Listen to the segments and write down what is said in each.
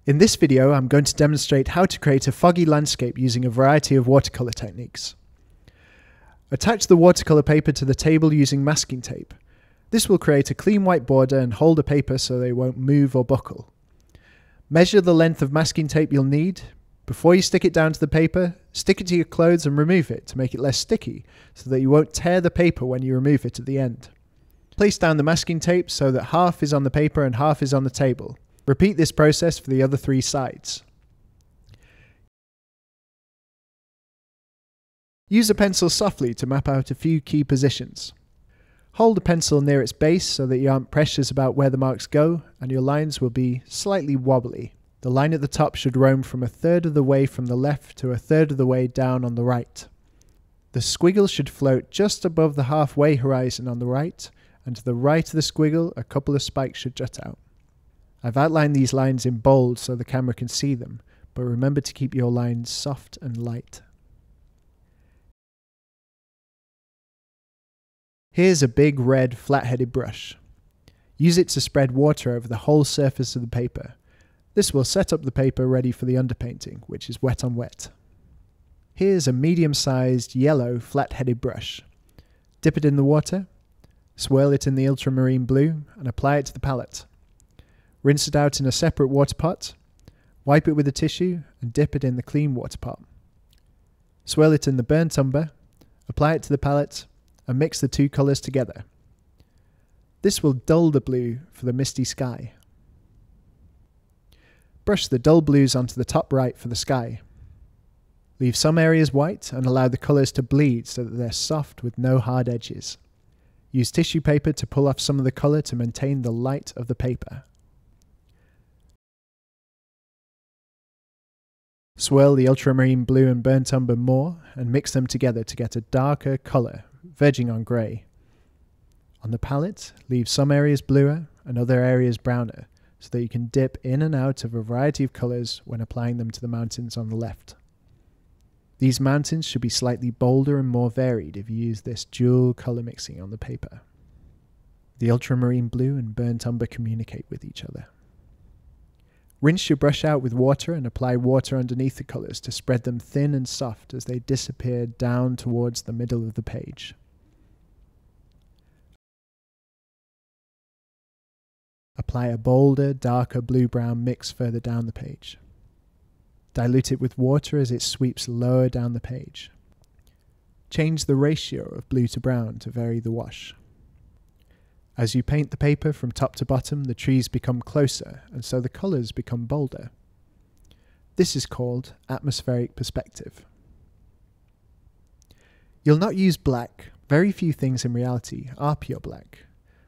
In this video, I'm going to demonstrate how to create a foggy landscape using a variety of watercolor techniques. Attach the watercolor paper to the table using masking tape. This will create a clean white border and hold the paper so they won't move or buckle. Measure the length of masking tape you'll need. Before you stick it down to the paper, stick it to your clothes and remove it to make it less sticky so that you won't tear the paper when you remove it at the end. Place down the masking tape so that half is on the paper and half is on the table. Repeat this process for the other three sides. Use a pencil softly to map out a few key positions. Hold the pencil near its base so that you aren't precious about where the marks go, and your lines will be slightly wobbly. The line at the top should roam from a third of the way from the left to a third of the way down on the right. The squiggle should float just above the halfway horizon on the right, and to the right of the squiggle a couple of spikes should jut out. I've outlined these lines in bold so the camera can see them, but remember to keep your lines soft and light. Here's a big red flat-headed brush. Use it to spread water over the whole surface of the paper. This will set up the paper ready for the underpainting, which is wet on wet. Here's a medium-sized yellow flat-headed brush. Dip it in the water, swirl it in the ultramarine blue, and apply it to the palette. Rinse it out in a separate water pot, wipe it with a tissue, and dip it in the clean water pot. Swirl it in the burnt umber, apply it to the palette, and mix the two colours together. This will dull the blue for the misty sky. Brush the dull blues onto the top right for the sky. Leave some areas white and allow the colours to bleed so that they're soft with no hard edges. Use tissue paper to pull off some of the colour to maintain the light of the paper. Swirl the ultramarine blue and burnt umber more and mix them together to get a darker colour, verging on grey. On the palette, leave some areas bluer and other areas browner so that you can dip in and out of a variety of colours when applying them to the mountains on the left. These mountains should be slightly bolder and more varied if you use this dual colour mixing on the paper. The ultramarine blue and burnt umber communicate with each other. Rinse your brush out with water and apply water underneath the colours to spread them thin and soft as they disappear down towards the middle of the page. Apply a bolder, darker blue-brown mix further down the page. Dilute it with water as it sweeps lower down the page. Change the ratio of blue to brown to vary the wash. As you paint the paper from top to bottom, the trees become closer, and so the colours become bolder. This is called atmospheric perspective. You'll not use black. Very few things in reality are pure black.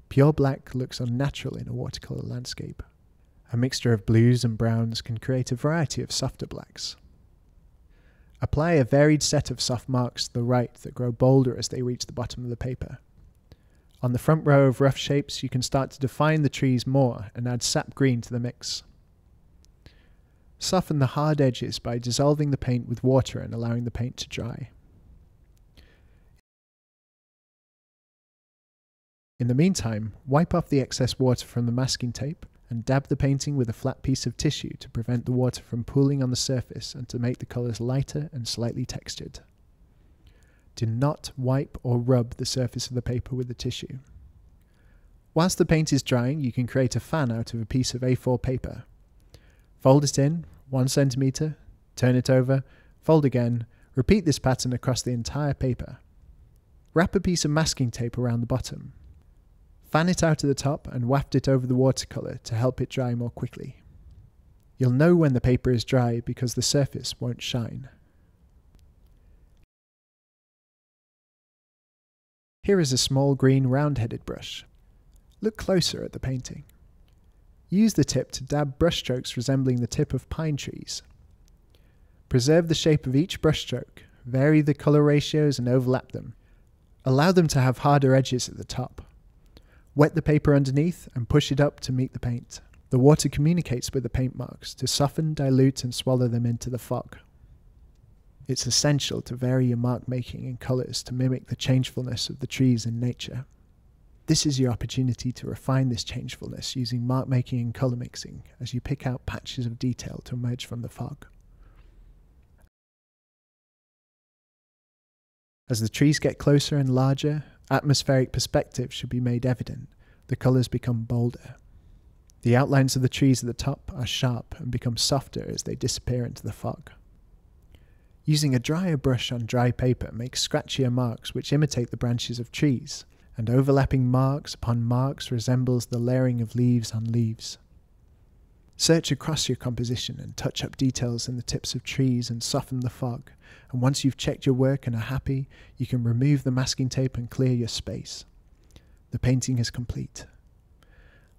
Pure black looks unnatural in a watercolour landscape. A mixture of blues and browns can create a variety of softer blacks. Apply a varied set of soft marks to the right that grow bolder as they reach the bottom of the paper. On the front row of rough shapes, you can start to define the trees more and add sap green to the mix. Soften the hard edges by dissolving the paint with water and allowing the paint to dry. In the meantime, wipe off the excess water from the masking tape and dab the painting with a flat piece of tissue to prevent the water from pooling on the surface and to make the colours lighter and slightly textured. Do not wipe or rub the surface of the paper with the tissue. Whilst the paint is drying, you can create a fan out of a piece of A4 paper. Fold it in 1 centimetre, turn it over, fold again, repeat this pattern across the entire paper. Wrap a piece of masking tape around the bottom. Fan it out at the top and waft it over the watercolour to help it dry more quickly. You'll know when the paper is dry because the surface won't shine. Here is a small green round-headed brush. Look closer at the painting. Use the tip to dab brushstrokes resembling the tip of pine trees. Preserve the shape of each brushstroke, vary the colour ratios and overlap them. Allow them to have harder edges at the top. Wet the paper underneath and push it up to meet the paint. The water communicates with the paint marks to soften, dilute and swallow them into the fog. It's essential to vary your mark making in colours to mimic the changefulness of the trees in nature. This is your opportunity to refine this changefulness using mark making and colour mixing as you pick out patches of detail to emerge from the fog. As the trees get closer and larger, atmospheric perspective should be made evident. The colours become bolder. The outlines of the trees at the top are sharp and become softer as they disappear into the fog. Using a drier brush on dry paper makes scratchier marks which imitate the branches of trees, and overlapping marks upon marks resembles the layering of leaves on leaves. Search across your composition and touch up details in the tips of trees and soften the fog, and once you've checked your work and are happy, you can remove the masking tape and clear your space. The painting is complete.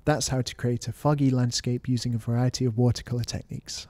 That's how to create a foggy landscape using a variety of watercolour techniques.